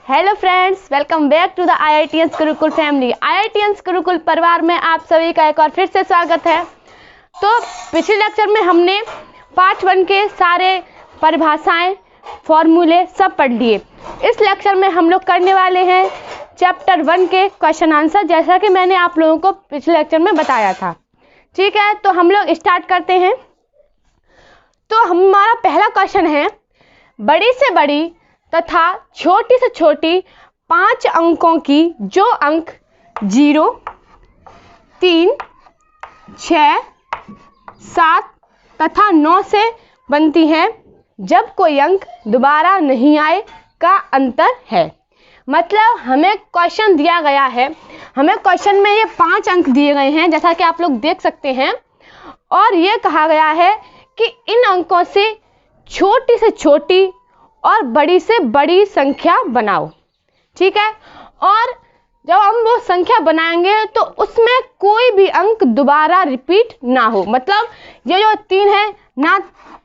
Hello friends, welcome back to the IITians Gurukul फैमिली। IITians Gurukul परिवार में आप सभी का एक और फिर से स्वागत है। तो पिछले लेक्चर में हमने पार्ट 1 के सारे परिभाषाएं, फॉर्मूले सब पढ़ लिए। इस लेक्चर में हम लोग करने वाले हैं चैप्टर 1 के क्वेश्चन आंसर, जैसा कि मैंने आप लोगों को पिछले लेक्चर में बताया था। ठीक है, तो हम लोग स्टार्ट करते हैं। तो हमारा पहला क्वेश्चन है, बड़ी से बड़ी तथा छोटी से छोटी 5 अंकों की जो अंक 0, 3, 6, 7 तथा 9 से बनती हैं, जब कोई अंक दोबारा नहीं आए का अंतर है। मतलब हमें क्वेश्चन दिया गया है, हमें क्वेश्चन में ये 5 अंक दिए गए हैं, जैसा कि आप लोग देख सकते हैं। और ये कहा गया है कि इन अंकों से छोटी और बड़ी से बड़ी संख्या बनाओ। ठीक है, और जब हम वो संख्या बनाएंगे तो उसमें कोई भी अंक दोबारा रिपीट ना हो। मतलब ये जो 3 है ना,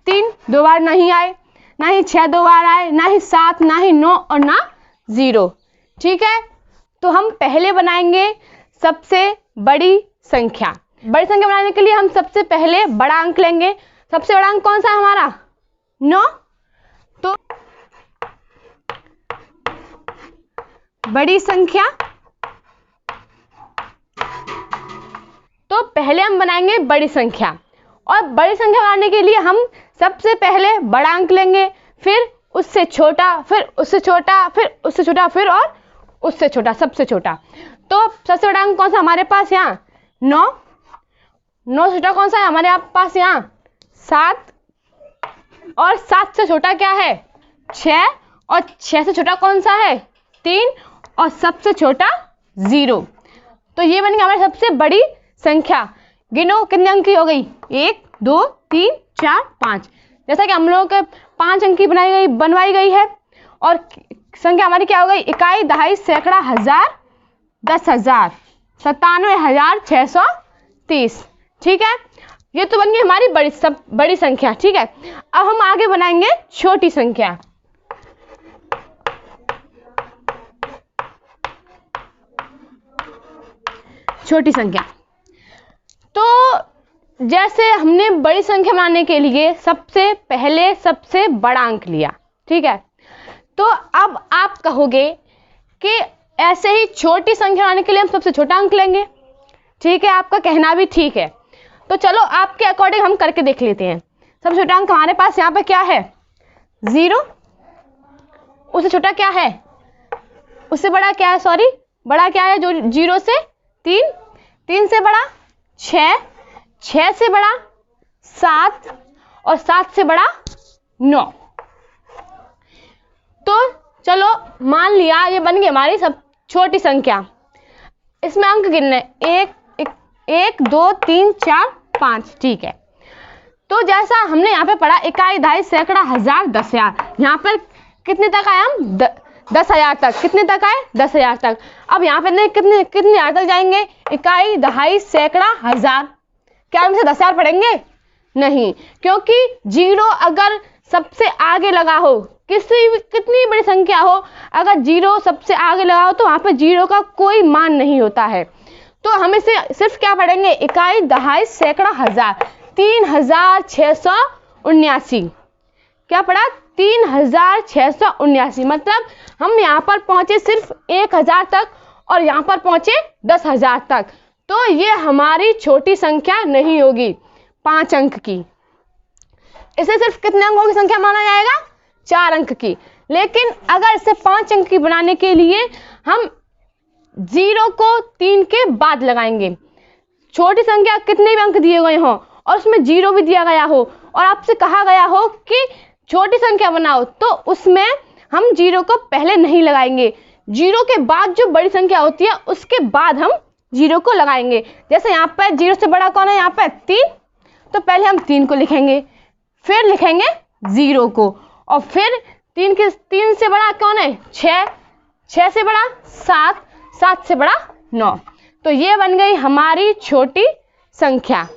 3 दोबारा नहीं आए, ना ही 6 दोबारा आए, ना ही 7, ना ही 9 और ना 0। ठीक है, तो हम पहले बनाएंगे सबसे बड़ी संख्या। बड़ी संख्या बनाने के लिए हम सबसे पहले बड़ा अंक लेंगे। सबसे बड़ा अंक कौन सा है हमारा? 9। तो बड़ी संख्या, तो पहले हम बनाएंगे बड़ी संख्या। और बड़ी संख्या बनाने के लिए हम सबसे पहले बड़ा अंक लेंगे, फिर उससे छोटा, फिर उससे छोटा, फिर उससे छोटा, फिर और उससे छोटा, सबसे छोटा। तो सबसे बड़ा अंक कौन सा हमारे पास? यहाँ 9। 9 से छोटा कौन सा है हमारे पास? यहाँ 7। और 7 से छोटा क्या है? 6। और 6 से छोटा कौन सा है? 3। और सबसे छोटा 0। तो ये बन गई हमारी सबसे बड़ी संख्या। गिनो कितने अंक की हो गई? 1, 2, 3, 4, 5। जैसा कि हम लोगों के 5 अंक की बनवाई गई है। और संख्या हमारी क्या हो गई? इकाई, दहाई, सैकड़ा, हजार, 10,000, 97,630। ठीक है, ये तो बन गई हमारी बड़ी संख्या। ठीक है, अब हम आगे बनाएंगे छोटी संख्या। छोटी संख्या, तो जैसे हमने बड़ी संख्या बनाने के लिए सबसे पहले सबसे बड़ा अंक लिया। ठीक है, तो अब आप कहोगे कि ऐसे ही छोटी संख्या बनाने के लिए हम सबसे छोटा अंक लेंगे। ठीक है, आपका कहना भी ठीक है। तो चलो आपके अकॉर्डिंग हम करके देख लेते हैं। सबसे छोटा अंक हमारे पास यहाँ पे क्या है? 0। उससे छोटा क्या है? उससे बड़ा क्या है? सॉरी, बड़ा क्या है जो 0 से? 3। 3 से बड़ा 6। 6 से बड़ा 7। और 7 से बड़ा 9। तो चलो मान लिया ये बन गई हमारी सब छोटी संख्या। इसमें अंक गिनने 1, 2, 3, 4, 5। ठीक है, तो जैसा हमने यहाँ पे पढ़ा, इकाई, दहाई, सैकड़ा, हजार, 10,000। यहाँ पर कितने तक आए हम? 10,000 तक। कितने तक आए? 10,000 तक। अब यहाँ पे कितने हजार तक जाएंगे? इकाई, दहाई, सैकड़ा, हजार। क्या हम इसे 10,000 पढ़ेंगे? नहीं, क्योंकि 0 अगर सबसे आगे लगा हो, कितनी बड़ी संख्या हो, अगर 0 सबसे आगे लगा हो तो वहां पे 0 का कोई मान नहीं होता है। तो हम इसे सिर्फ क्या पढ़ेंगे? इकाई, दहाई, सैकड़ा, हजार। 3,679। क्या पढ़ा? 3,679। मतलब हम यहाँ पर पहुंचे सिर्फ 1,000 तक और यहाँ पर पहुंचे 10,000 तक। तो ये हमारी छोटी संख्या नहीं होगी 5 अंक की। इसे सिर्फ कितने अंकों की संख्या माना जाएगा? 4 अंक की। लेकिन अगर इसे 5 अंक की बनाने के लिए हम 0 को 3 के बाद लगाएंगे। छोटी संख्या कितने भी अंक दिए गए हों और उसमें 0 भी दिया गया हो और आपसे कहा गया हो कि छोटी संख्या बनाओ, तो उसमें हम 0 को पहले नहीं लगाएंगे। 0 के बाद जो बड़ी संख्या होती है उसके बाद हम 0 को लगाएंगे। जैसे यहाँ पर 0 से बड़ा कौन है? यहाँ पर 3। तो पहले हम 3 को लिखेंगे, फिर लिखेंगे 0 को, और फिर 3 से बड़ा कौन है? 6। 6 से बड़ा 7। 7 से बड़ा 9। तो ये बन गई हमारी छोटी संख्या।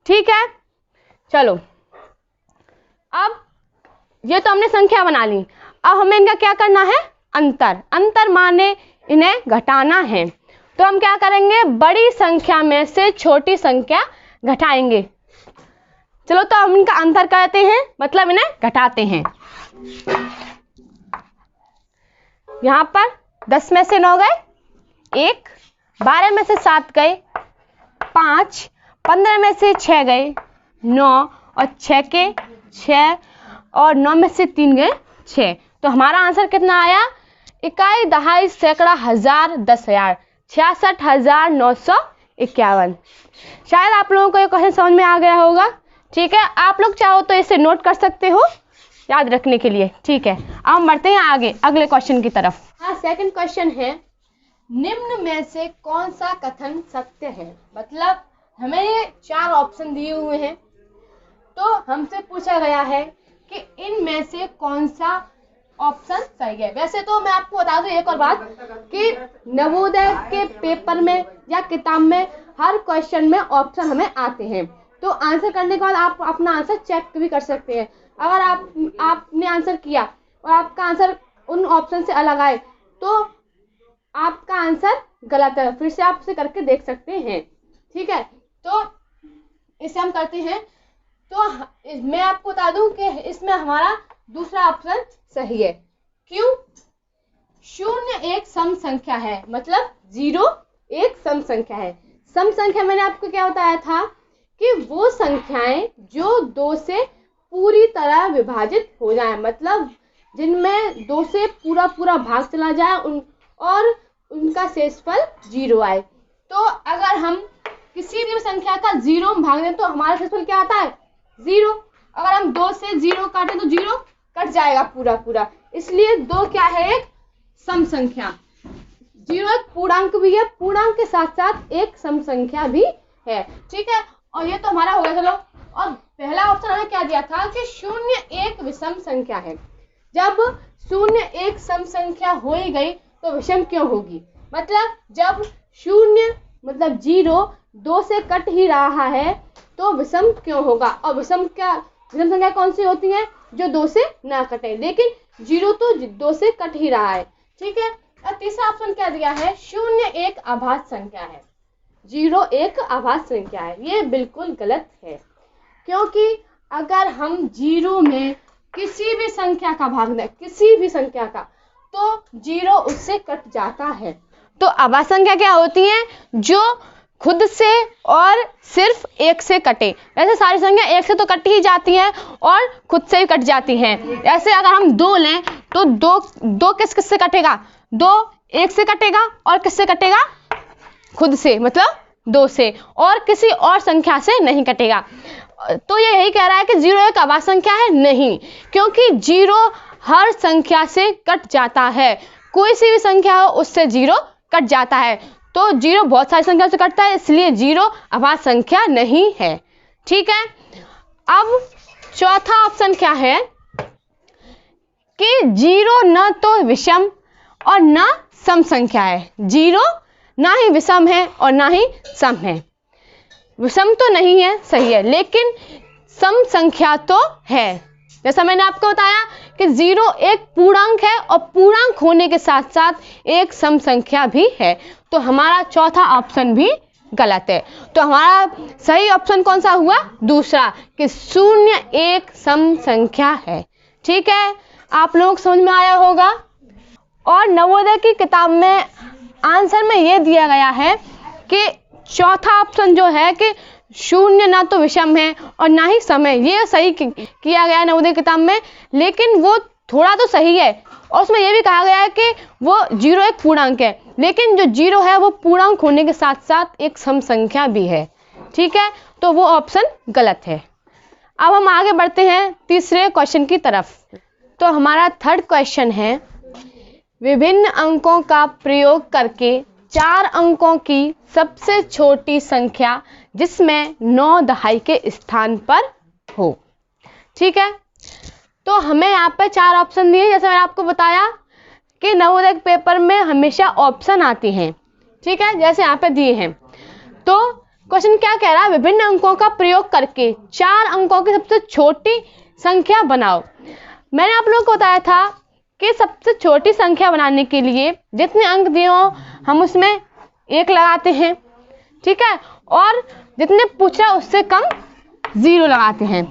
ठीक है, चलो अब ये तो हमने संख्या बना ली। अब हमें इनका क्या करना है? अंतर, अंतर माने इन्हें घटाना है। तो हम क्या करेंगे, बड़ी संख्या में से छोटी संख्या घटाएंगे। चलो तो हम इनका अंतर करते हैं, मतलब इन्हें घटाते हैं। यहाँ पर 10 में से 9 गए 1, 12 में से 7 गए 5, 15 में से 6 गए 9 और 6 के 6 और 9 में से 3 गए 6। तो हमारा आंसर कितना आया, इकाई, दहाई, सैकड़ा, हजार, 10,000, 66,951। शायद आप लोगों को ये क्वेश्चन समझ में आ गया होगा। ठीक है, आप लोग चाहो तो इसे नोट कर सकते हो याद रखने के लिए। ठीक है, अब हम बढ़ते हैं आगे अगले क्वेश्चन की तरफ। हाँ, सेकंड क्वेश्चन है, निम्न में से कौन सा कथन सत्य है। मतलब हमें ये 4 ऑप्शन दिए हुए हैं, तो हमसे पूछा गया है कि इनमें से कौन सा ऑप्शन सही है। वैसे तो मैं आपको बता दूं एक और बात कि नवोदय के पेपर में या किताब में हर क्वेश्चन में ऑप्शन हमें आते हैं, तो आंसर करने के बाद आप अपना आंसर चेक भी कर सकते हैं। अगर आपने आंसर किया और आपका आंसर उन ऑप्शन से अलग आए तो आपका आंसर गलत है, फिर से आप इसे करके देख सकते हैं। ठीक है, तो इसे हम करते हैं। तो मैं आपको बता दूं कि इसमें हमारा दूसरा ऑप्शन सही है। क्यों? 0 एक सम संख्या है, मतलब 0 एक सम संख्या है। सम संख्या मैंने आपको क्या बताया था कि वो संख्याएं जो 2 से पूरी तरह विभाजित हो जाए, मतलब जिनमें 2 से पूरा पूरा भाग चला जाए और उनका शेषफल 0 आए। तो अगर हम किसी भी संख्या का 0 में भाग दें तो हमारा शेषफल क्या आता है, 0। अगर हम 2 से 0 काटें तो 0 कट जाएगा पूरा पूरा, इसलिए 2 क्या है, एक सम संख्या। 0 एक पूर्णांक भी है, पूर्णांक के साथ साथ एक सम संख्या भी है। ठीक है, और ये तो हमारा हो गया। चलो, और पहला ऑप्शन हमें क्या दिया था कि 0 एक विषम संख्या है। जब 0 एक सम संख्या हो ही गई तो विषम क्यों होगी, मतलब जब 0 मतलब 0 2 से कट ही रहा है तो विषम क्यों होगा। और विषम संख्या कौन सी होती है, जो 2 से ना कटे, लेकिन 0 तो 2 से कट ही रहा है। ठीक है, और तीसरा ऑप्शन क्या दिया है, 0 एक अभाज्य संख्या है। 0 एक अभाज्य संख्या है, ये बिल्कुल गलत है, क्योंकि अगर हम 0 में किसी भी संख्या का भाग दें, किसी भी संख्या का, तो 0 उससे कट जाता है। तो अभाज्य संख्या क्या होती है, जो खुद से और सिर्फ 1 से कटे। वैसे सारी संख्या 1 से तो कट ही जाती हैं और खुद से भी कट जाती हैं। ऐसे अगर हम 2 लें तो 2 किस से कटेगा, 2 1 से कटेगा और किससे कटेगा, खुद से, मतलब 2 से, और किसी और संख्या से नहीं कटेगा। तो ये यही कह रहा है कि 0 एक अभाज्य संख्या है, नहीं, क्योंकि 0 हर संख्या से कट जाता है। कोई सी भी संख्या हो उससे 0 कट जाता है। तो 0 बहुत सारी संख्या से कटता है, इसलिए 0 अभाज्य संख्या नहीं है। ठीक है, अब चौथा ऑप्शन क्या है कि 0 न तो विषम और न सम संख्या है। 0 ना ही विषम है और ना ही सम है। विषम तो नहीं है, सही है, लेकिन सम संख्या तो है। जैसा मैंने आपको बताया कि 0 एक पूर्णांक है और पूर्णांक होने के साथ साथ एक सम संख्या भी है। तो हमारा चौथा ऑप्शन भी गलत है। तो हमारा सही ऑप्शन कौन सा हुआ, दूसरा, कि 0 एक सम संख्या है। ठीक है, आप लोग समझ में आया होगा। और नवोदय की किताब में आंसर में ये दिया गया है कि चौथा ऑप्शन जो है कि 0 ना तो विषम है और ना ही सम है, ये सही किया गया है नवोदय किताब में, लेकिन वो थोड़ा तो सही है। और उसमें यह भी कहा गया है कि वो 0 एक पूर्णांक है, लेकिन जो 0 है वो पूर्णांक होने के साथ साथ एक सम संख्या भी है। ठीक है, तो वो ऑप्शन गलत है। अब हम आगे बढ़ते हैं तीसरे क्वेश्चन की तरफ। तो हमारा थर्ड क्वेश्चन है, विभिन्न अंकों का प्रयोग करके 4 अंकों की सबसे छोटी संख्या जिसमें 9 दहाई के स्थान पर हो। ठीक है, तो हमें यहाँ पे 4 ऑप्शन दिए। जैसे मैंने आपको बताया कि नवोदय पेपर में हमेशा ऑप्शन आती हैं। ठीक है, जैसे यहाँ पे दिए हैं। तो क्वेश्चन क्या कह रहा है, विभिन्न अंकों का प्रयोग करके 4 अंकों की सबसे छोटी संख्या बनाओ। मैंने आप लोगों को बताया था कि सबसे छोटी संख्या बनाने के लिए जितने अंक दिए हों हम उसमें 1 लगाते हैं, ठीक है, और जितने पूछा उससे कम 0 लगाते हैं।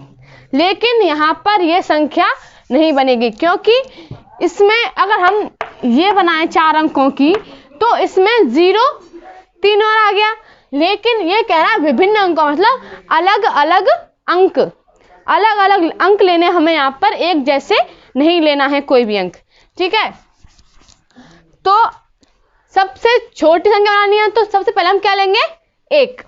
लेकिन यहाँ पर ये संख्या नहीं बनेगी, क्योंकि इसमें अगर हम ये बनाएं 4 अंकों की तो इसमें 0 3 और आ गया। लेकिन ये कह रहा है विभिन्न अंकों, मतलब अलग अलग अंक लेने, हमें यहाँ पर एक जैसे नहीं लेना है कोई भी अंक, ठीक है। तो सबसे छोटी संख्या बनानी है तो सबसे पहले हम क्या लेंगे, 1,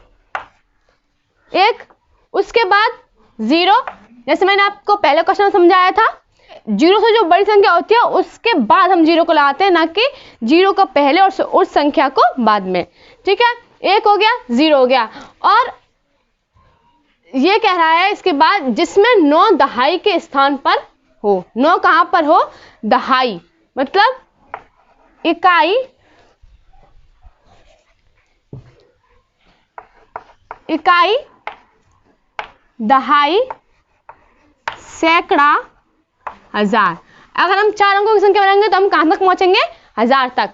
उसके बाद 0, जैसे मैंने आपको पहले क्वेश्चन में समझाया था, 0 से जो बड़ी संख्या होती है उसके बाद हम 0 को लगाते हैं, ना कि 0 को पहले और उस संख्या को बाद में, ठीक है। 1 हो गया, 0 हो गया। और ये कह रहा है इसके बाद जिसमें 9 दहाई के स्थान पर हो। 9 कहां पर हो, दहाई, मतलब इकाई, दहाई, सैकड़ा, हजार। अगर हम 4 अंकों की संख्या बनाएंगे तो हम कहां तक पहुंचेंगे, 1000 तक।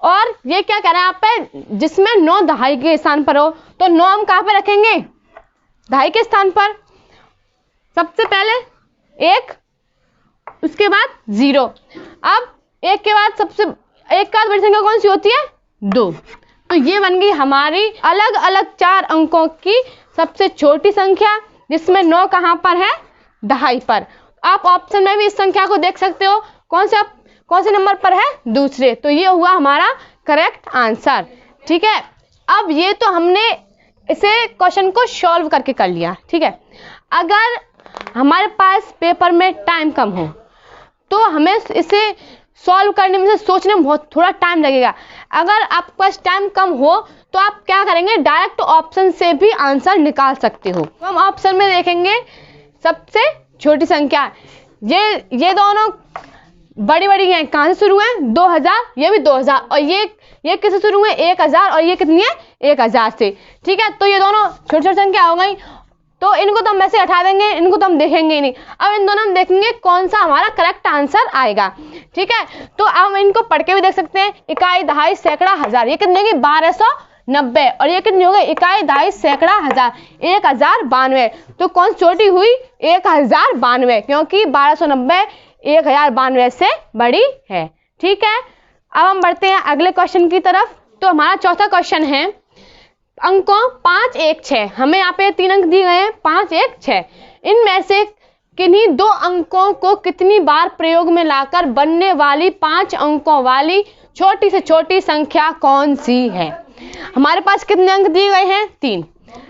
और ये क्या कह रहा है आप पे, जिसमें 9 दहाई के स्थान पर हो, तो 9 हम कहां पर रखेंगे, दहाई के स्थान पर। सबसे पहले 1, उसके बाद 0। अब 1 के बाद बड़ी संख्या कौन सी होती है, 2। तो ये बन गई हमारी अलग अलग 4 अंकों की सबसे छोटी संख्या, जिसमें 9 कहां पर है, दहाई पर। आप ऑप्शन में भी इस संख्या को देख सकते हो, कौन से नंबर पर है, दूसरे। तो ये हुआ हमारा करेक्ट आंसर, ठीक है। अब ये तो हमने इसे क्वेश्चन को सॉल्व करके कर लिया, ठीक है। अगर हमारे पास पेपर में टाइम कम हो तो हमें इसे सॉल्व करने में, सोचने में बहुत थोड़ा टाइम लगेगा। अगर आपके पास टाइम कम हो तो आप क्या करेंगे, डायरेक्ट ऑप्शन से भी आंसर निकाल सकते हो। तो हम ऑप्शन में देखेंगे सबसे छोटी संख्या, ये दोनों बड़ी हैं, कहां से शुरू है, 2000, ये भी 2000, और ये किससे शुरू है, 1000, और ये कितनी है, 1000 से, ठीक है। तो ये दोनों छोटी संख्या हो गई, तो इनको तो हम वैसे हटा देंगे, इनको तो हम देखेंगे ही नहीं। अब इन दोनों हम देखेंगे कौन सा हमारा करेक्ट आंसर आएगा, ठीक है। तो अब हम इनको पढ़ के भी देख सकते हैं, इकाई, दहाई, सैकड़ा, हजार। ये कितने की, 1290, और ये कितनी हो गई, इकाई, दहाई, सैकड़ा, हजार, 1092। तो कौन छोटी हुई, 1092, क्योंकि 1290 1092 से बड़ी है, ठीक है। अब हम बढ़ते हैं अगले क्वेश्चन की तरफ। तो हमारा चौथा क्वेश्चन है अंकों 5, 1, 6। हमें यहाँ पे 3 अंक दिए गए हैं, 5, 1, 6। इनमें से किन्हीं 2 अंकों को कितनी बार प्रयोग में लाकर बनने वाली 5 अंकों वाली छोटी से छोटी संख्या कौन सी है। हमारे पास कितने अंक दिए गए हैं, 3,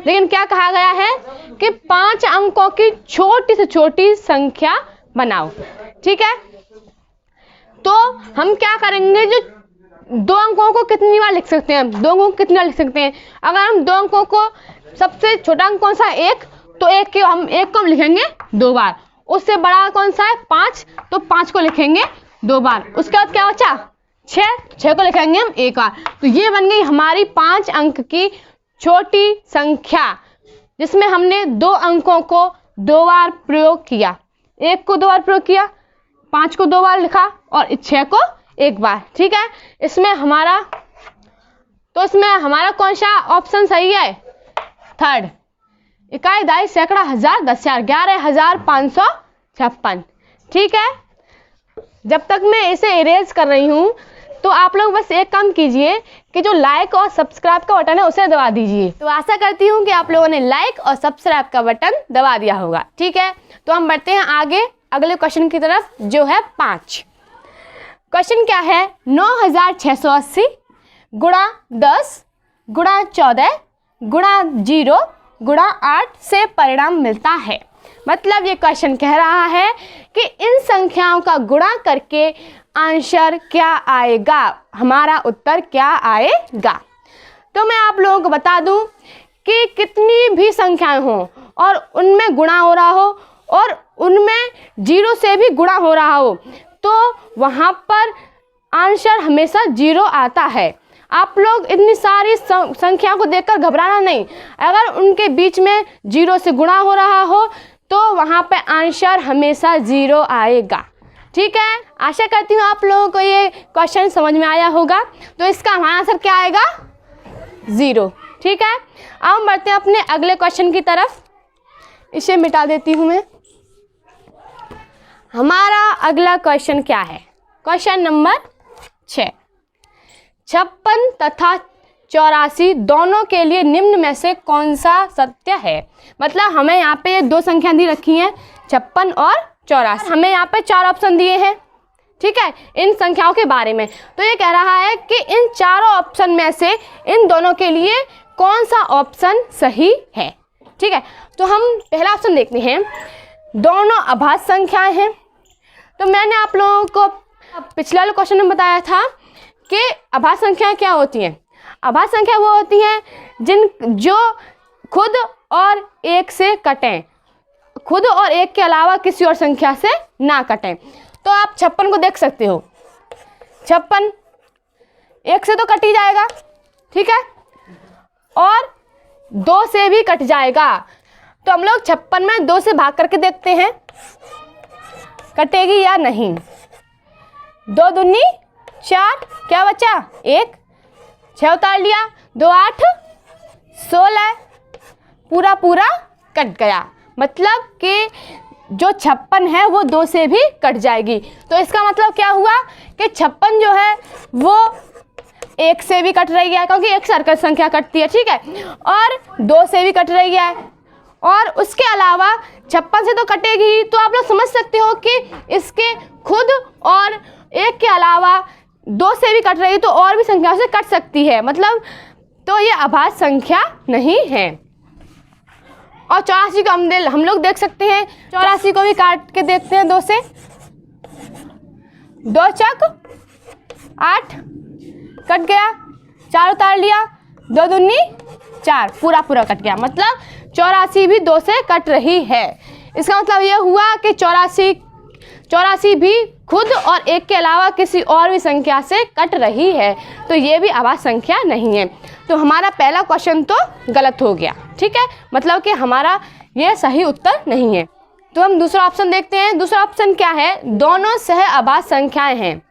लेकिन क्या कहा गया है कि 5 अंकों की छोटी से छोटी संख्या बनाओ, ठीक है। तो हम क्या करेंगे, जो 2 अंकों को कितनी बार लिख सकते हैं, 2 अंकों को कितनी बार लिख सकते हैं। अगर हम 2 अंकों को, सबसे छोटा अंक कौन सा, 1, तो 1 को हम लिखेंगे 2 बार। उससे बड़ा कौन सा है, 5, तो 5 को लिखेंगे 2 बार। उसके बाद क्या बचा, 6 को लिखेंगे हम 1 बार। तो ये बन गई हमारी 5 अंक की छोटी संख्या, जिसमें हमने 2 अंकों को 2 बार प्रयोग किया। 1 को 2 बार प्रयोग किया, 5 को 2 बार लिखा, और 6 को 1 बार, ठीक है। इसमें हमारा कौन सा ऑप्शन सही है, 3rd। इकाई, दहाई, सैकड़ा, हजार, 10,000, 11,556, ठीक है। जब तक मैं इसे इरेज कर रही हूं तो आप लोग बस एक काम कीजिए कि जो लाइक और सब्सक्राइब का बटन है उसे दबा दीजिए। तो आशा करती हूँ कि आप लोगों ने लाइक और सब्सक्राइब का बटन दबा दिया होगा, ठीक है। तो हम बढ़ते हैं आगे अगले क्वेश्चन की तरफ, जो है 5। क्वेश्चन क्या है, 9680 गुणा 10 गुणा 14 गुणा 0 गुणा 8 से परिणाम मिलता है। मतलब ये क्वेश्चन कह रहा है कि इन संख्याओं का गुणा करके आंसर क्या आएगा, हमारा उत्तर क्या आएगा। तो मैं आप लोगों को बता दूं कि कितनी भी संख्याएं हों और उनमें गुणा हो रहा हो और उनमें 0 से भी गुणा हो रहा हो, तो वहाँ पर आंसर हमेशा 0 आता है। आप लोग इतनी सारी संख्या को देखकर घबराना नहीं। अगर उनके बीच में 0 से गुणा हो रहा हो तो वहाँ पे आंसर हमेशा 0 आएगा, ठीक है, आशा करती हूँ आप लोगों को ये क्वेश्चन समझ में आया होगा। तो इसका हमारा आंसर क्या आएगा? 0। ठीक है, अब हम बढ़ते हैं अपने अगले क्वेश्चन की तरफ। इसे मिटा देती हूँ मैं। हमारा अगला क्वेश्चन क्या है? Question number 6। 56 तथा 84 दोनों के लिए निम्न में से कौन सा सत्य है? मतलब हमें यहाँ पे 2 संख्या दी रखी हैं, 56 और 84। हमें यहाँ पे 4 ऑप्शन दिए हैं, ठीक है, इन संख्याओं के बारे में। तो ये कह रहा है कि इन चारों ऑप्शन में से इन दोनों के लिए कौन सा ऑप्शन सही है। ठीक है, तो हम पहला ऑप्शन देखते हैं। दोनों अभाज्य संख्याएं हैं। तो मैंने आप लोगों को पिछले वाले क्वेश्चन में बताया था कि अभाज्य संख्याएं क्या होती हैं। अभाज्य संख्या वो होती हैं जो खुद और एक से कटें, खुद और एक के अलावा किसी और संख्या से ना कटें। तो आप 56 को देख सकते हो, 56 1 से तो कट ही जाएगा, ठीक है, और 2 से भी कट जाएगा। तो हम लोग 56 में 2 से भाग करके देखते हैं कटेगी या नहीं। 2 दूनी 4, क्या बचा? 1, 6 उतार लिया, 2 8 16, पूरा पूरा कट गया। मतलब कि जो 56 है वो 2 से भी कट जाएगी। तो इसका मतलब क्या हुआ कि 56 जो है वो 1 से भी कट रही है, क्योंकि एक सर्कल संख्या कटती है, ठीक है, और 2 से भी कट रही है, और उसके अलावा 56 से तो कटेगी। तो आप लोग समझ सकते हो कि इसके खुद और एक के अलावा 2 से भी कट रही, तो और भी संख्याओं से कट सकती है, मतलब तो ये अभाज्य संख्या नहीं है। और 84 को हम लोग देख सकते हैं, 84 को भी काट के देखते हैं 2 से। 2 चक 8 कट गया, 4 उतार लिया, 2 दूनी 4, पूरा पूरा कट गया। मतलब 84 भी 2 से कट रही है। इसका मतलब ये हुआ कि 84 भी खुद और एक के अलावा किसी और भी संख्या से कट रही है। तो ये भी अभाज्य संख्या नहीं है। तो हमारा पहला क्वेश्चन तो गलत हो गया, ठीक है, मतलब कि हमारा ये सही उत्तर नहीं है। तो हम दूसरा ऑप्शन देखते हैं। दूसरा ऑप्शन क्या है? दोनों सह अभाज्य संख्याएं हैं।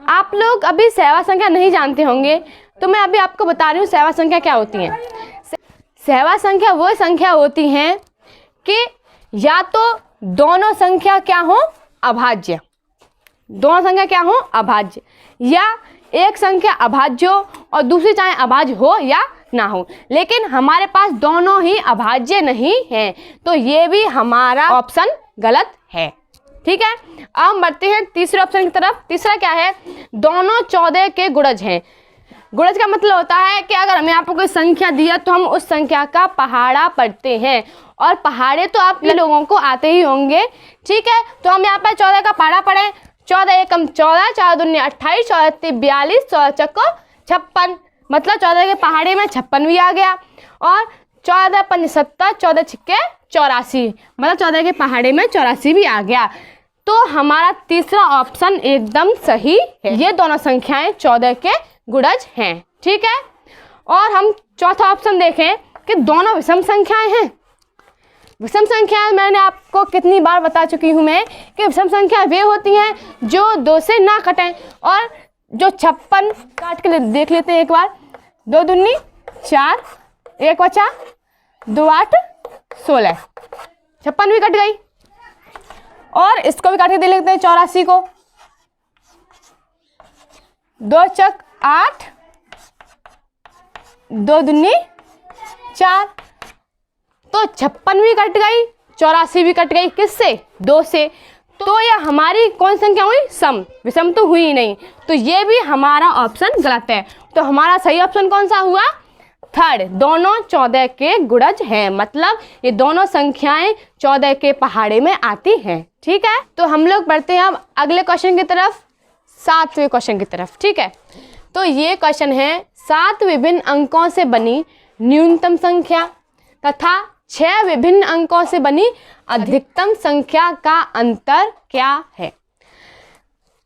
आप लोग अभी सहवाग संख्या नहीं जानते होंगे, तो मैं अभी आपको बता रही हूँ सहवाग संख्या क्या होती हैं। सहवाग संख्या वो संख्या होती हैं कि या तो दोनों संख्या क्या हो? अभाज्य। दोनों संख्या क्या हो? अभाज्य। या एक संख्या अभाज्य हो और दूसरी चाहे अभाज्य हो या ना हो, लेकिन हमारे पास दोनों ही अभाज्य नहीं हैं, तो ये भी हमारा ऑप्शन गलत है, ठीक है। अब हम बढ़ते हैं तीसरे ऑप्शन की तरफ। तीसरा क्या है? दोनों 14 के गुणज हैं। गुणज का मतलब होता है कि अगर हमें आपको कोई संख्या दिया तो हम उस संख्या का पहाड़ा पढ़ते हैं, और पहाड़े तो आप लोगों को आते ही होंगे, ठीक है। तो हम यहाँ पर 14 का पहाड़ा पढ़ें। 14 एकम 14, 4 दूनी 28, 14 तीन 42, 14 चक्को 56, मतलब 14 के पहाड़े में 56 भी आ गया, और 14 पंच 70, 14 छिक्के 84, मतलब 14 के पहाड़े में 84 भी आ गया। तो हमारा तीसरा ऑप्शन एकदम सही है। ये दोनों संख्याएं 14 के गुणज हैं, ठीक है। और हम चौथा ऑप्शन देखें कि दोनों विषम संख्याएं हैं। विषम संख्याएं मैंने आपको कितनी बार बता चुकी हूँ मैं कि विषम संख्या वे होती हैं जो 2 से ना कटें। और जो 56 काट के देख लेते हैं एक बार। 2 दूनी 4, 1 बचा, 2 8 16, 56 भी कट गई। और इसको भी काट के देख लेते हैं 84 को। 2 चक 8, 2 दूनी 4, तो 56 भी कट गई, 84 भी कट गई। किससे? 2 से। तो ये हमारी कौन संख्या हुई? सम। विषम तो हुई ही नहीं, तो ये भी हमारा ऑप्शन गलत है। तो हमारा सही ऑप्शन कौन सा हुआ? थर्ड, दोनों 14 के गुणज हैं, मतलब ये दोनों संख्याएं 14 के पहाड़े में आती हैं, ठीक है। तो हम लोग बढ़ते हैं अब अगले क्वेश्चन की तरफ, 7वें क्वेश्चन की तरफ, ठीक है। तो ये क्वेश्चन है 7 विभिन्न अंकों से बनी न्यूनतम संख्या तथा 6 विभिन्न अंकों से बनी अधिकतम संख्या का अंतर क्या है।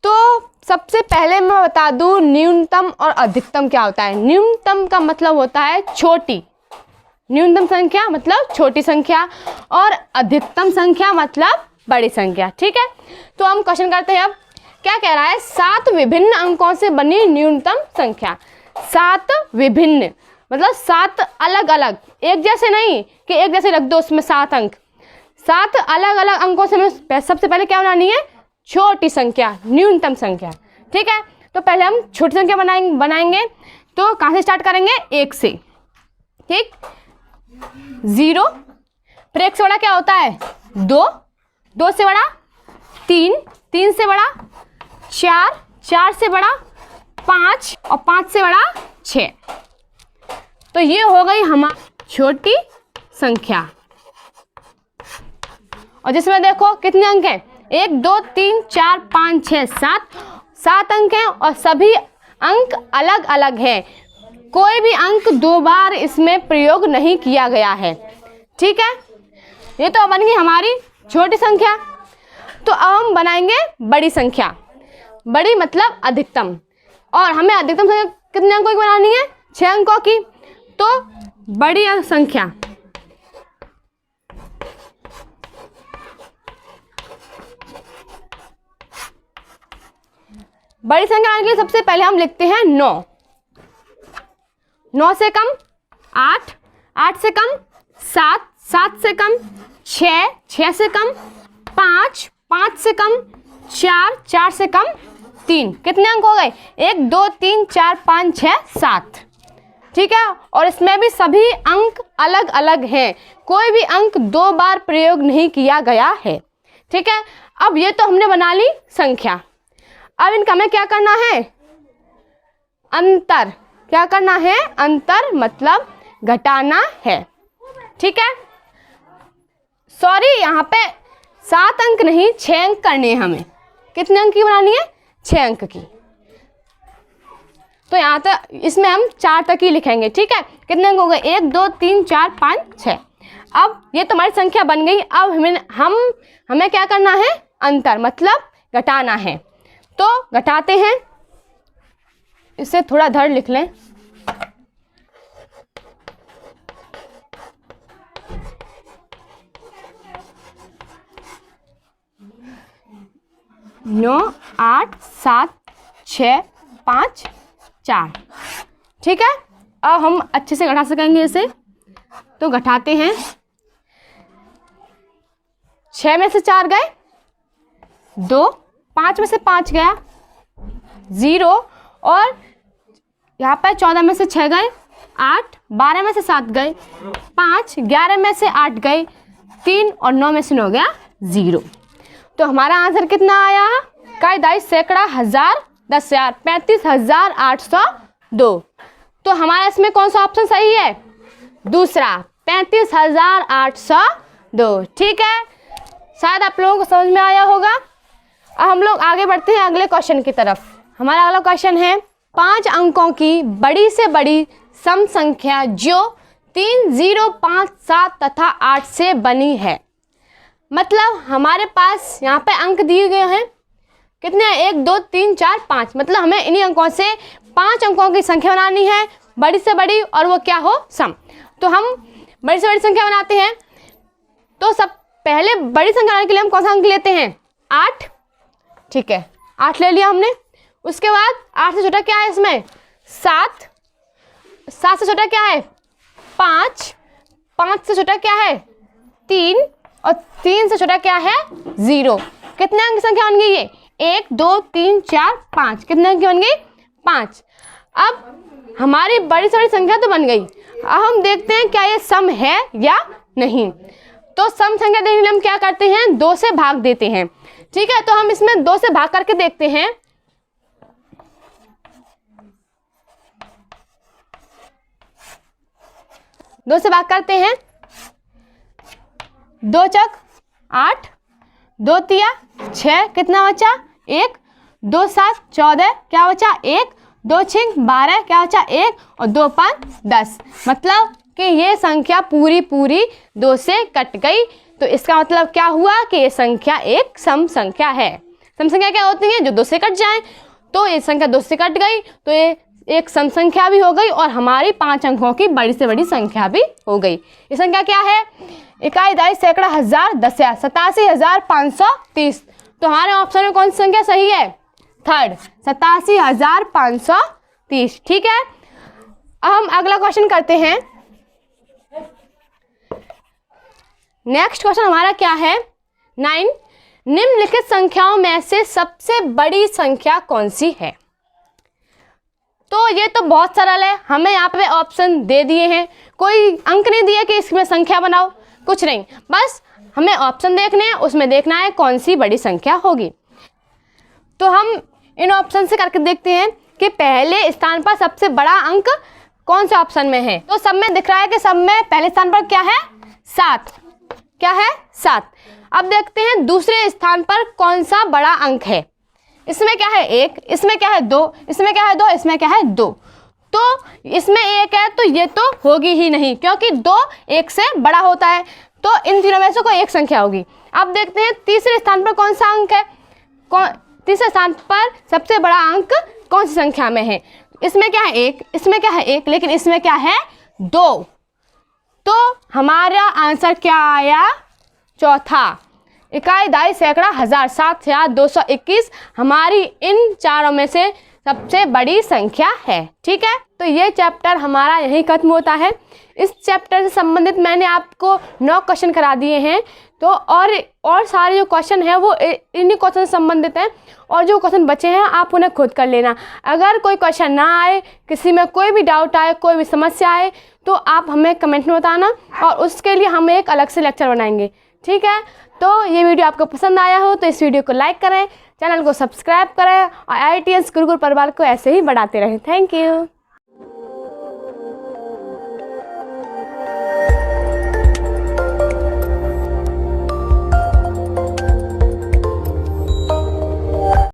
तो सबसे पहले मैं बता दूं न्यूनतम और अधिकतम क्या होता है। न्यूनतम का मतलब होता है छोटी, न्यूनतम संख्या मतलब छोटी संख्या, और अधिकतम संख्या मतलब बड़ी संख्या, ठीक है। तो हम क्वेश्चन करते हैं अब क्या कह रहा है, 7 विभिन्न अंकों से बनी न्यूनतम संख्या। 7 विभिन्न मतलब 7 अलग अलग, एक जैसे नहीं कि एक जैसे रख दो उसमें 7 अंक। 7 अलग अलग अंकों से हमें सबसे पहले क्या बनानी है, छोटी संख्या, न्यूनतम संख्या। ठीक है, तो पहले हम छोटी संख्या बनाएंगे। तो कहाँ से स्टार्ट करेंगे, 1 से। ठीक, 0, फिर 1 से बड़ा क्या होता है, 2, 2 से बड़ा 3, 3 से बड़ा 4, 4 से बड़ा 5 और 5 से बड़ा 6। तो ये हो गई हमारी छोटी संख्या। और जिसमें देखो कितने अंक हैं, 1 2 3 4 5 6 7 अंक हैं और सभी अंक अलग अलग हैं। कोई भी अंक 2 बार इसमें प्रयोग नहीं किया गया है। ठीक है, ये तो बन गई हमारी छोटी संख्या। तो अब हम बनाएंगे बड़ी संख्या। बड़ी मतलब अधिकतम, और हमें अधिकतम संख्या कितने अंकों की बनानी है, 6 अंकों की। तो बड़ी संख्या बड़ी संख्या बनाने के लिए सबसे पहले हम लिखते हैं 9। 9 से कम 8, 8 से कम 7, 7 से कम 6, 6 से कम 5, 5 से कम 4, 4 से कम 3। कितने अंक हो गए, 1 2 3 4 5 6 7। ठीक है, और इसमें भी सभी अंक अलग अलग हैं, कोई भी अंक 2 बार प्रयोग नहीं किया गया है। ठीक है, अब ये तो हमने बना ली संख्या। अब इनका हमें क्या करना है, अंतर। क्या करना है, अंतर मतलब घटाना है। ठीक है, सॉरी यहाँ पे 7 अंक नहीं 6 अंक करने हैं हमें। कितने अंक की बनानी है, 6 अंक की। तो यहाँ तक इसमें हम 4 तक ही लिखेंगे। ठीक है, कितने अंक हो गए, 1 2 3 4 5 6। अब ये तो हमारी संख्या बन गई। अब हमें क्या करना है, अंतर मतलब घटाना है। तो घटाते हैं, इसे थोड़ा धड़ लिख लें। नौ 8 7 6 5 4। ठीक है, अब हम अच्छे से घटा सकेंगे इसे। तो घटाते हैं, 6 में से 4 गए 2, 5 में से 5 गया 0, और यहाँ पर 14 में से 6 गए 8, 12 में से 7 गए 5, 11 में से 8 गए 3 और 9 में से 9 गया 0। तो हमारा आंसर कितना आया, कायदाई सैकड़ा, हजार, 10,000, 35,802। तो हमारा इसमें कौन सा ऑप्शन सही है, दूसरा, 35,802। ठीक है, शायद आप लोगों को समझ में आया होगा। अब हम लोग आगे बढ़ते हैं अगले क्वेश्चन की तरफ। हमारा अगला क्वेश्चन है, 5 अंकों की बड़ी से बड़ी सम संख्या जो 3 0 5 7 तथा 8 से बनी है। मतलब हमारे पास यहाँ पे अंक दिए गए हैं, कितने हैं, 1 2 3 4 5। मतलब हमें इन्हीं अंकों से 5 अंकों की संख्या बनानी है, बड़ी से बड़ी, और वो क्या हो, सम। तो हम बड़ी से बड़ी संख्या बनाते हैं। तो सब पहले बड़ी संख्या बनाने के लिए हम कौन सा अंक लेते हैं, 8। ठीक है, 8 ले लिया हमने। उसके बाद 8 से छोटा क्या है इसमें, 7। 7 से छोटा क्या है, 5। 5 से छोटा क्या है, 3। और 3 से छोटा क्या है, 0। कितने अंक की संख्या बन गई ये, 1 2 3 4 5। कितने अंक की बन गई, 5। अब हमारी बड़ी से बड़ी संख्या तो बन गई। अब हम देखते हैं क्या ये सम है या नहीं। तो सम संख्या देखने के लिए हम क्या करते हैं, 2 से भाग देते हैं। ठीक है, तो हम इसमें 2 से भाग करके देखते हैं। दो से भाग करते हैं, 2 चक 8, 2 तिया 6, कितना बचा, 1, 2 7 14, क्या बचा 1, 2 6 12, क्या बचा 1, और 2 5 10। मतलब कि ये संख्या पूरी 2 से कट गई। तो इसका मतलब क्या हुआ कि ये संख्या एक सम संख्या है। सम संख्या क्या होती है, जो 2 से कट जाए। तो ये संख्या 2 से कट गई, तो ये एक सम संख्या भी हो गई और हमारी 5 अंकों की बड़ी से बड़ी संख्या भी हो गई। ये संख्या क्या है, इकाई, दाई, सैकड़ा, हजार, 10,000, 87,530। तो हमारे ऑप्शन में कौन सी संख्या सही है, थर्ड 87,530। ठीक है, अब हम अगला क्वेश्चन करते हैं। नेक्स्ट क्वेश्चन हमारा क्या है? 9, निम्नलिखित संख्याओं में से सबसे बड़ी संख्या कौन सी है? तो ये तो बहुत सरल है, हमें यहाँ पे ऑप्शन दे दिए हैं, कोई अंक नहीं दिए कि इसमें संख्या बनाओ, कुछ नहीं, बस हमें ऑप्शन देखने हैं, उसमें देखना है कौन सी बड़ी संख्या होगी। तो हम इन ऑप्शन से करके देखते हैं कि पहले स्थान पर सबसे बड़ा अंक कौन से ऑप्शन में है। तो सब में दिख रहा है कि सब में पहले स्थान पर क्या है? 7। क्या है? 7। अब देखते हैं दूसरे स्थान पर कौन सा बड़ा अंक है। इसमें क्या है? 1, इसमें क्या है? 2, इसमें क्या है? 2, इसमें क्या है? 2। तो इसमें 1 है तो ये तो होगी ही नहीं, क्योंकि 2 1 से बड़ा होता है, तो इन तीनों में से कोई एक संख्या होगी। अब देखते हैं तीसरे स्थान पर कौन सा अंक है, तीसरे स्थान पर सबसे बड़ा अंक कौन सी संख्या में है। इसमें क्या है? 1, इसमें क्या है? 1, लेकिन इसमें क्या है? 2। तो हमारा आंसर क्या आया? चौथा। इकाई, दहाई, सैकड़ा, हजार, 7,221 हमारी इन चारों में से सबसे बड़ी संख्या है। ठीक है, तो ये चैप्टर हमारा यहीं खत्म होता है। इस चैप्टर से संबंधित मैंने आपको 9 क्वेश्चन करा दिए हैं। तो और सारे जो क्वेश्चन हैं वो इन्हीं क्वेश्चन से संबंधित हैं, और जो क्वेश्चन बचे हैं आप उन्हें खुद कर लेना। अगर कोई क्वेश्चन ना आए, किसी में कोई भी डाउट आए, कोई भी समस्या आए, तो आप हमें कमेंट में बताना, और उसके लिए हम एक अलग से लेक्चर बनाएंगे। ठीक है, तो ये वीडियो आपको पसंद आया हो तो इस वीडियो को लाइक करें, चैनल को सब्सक्राइब करें, और IITians गुरुकुल परिवार को ऐसे ही बढ़ाते रहें। Thank you.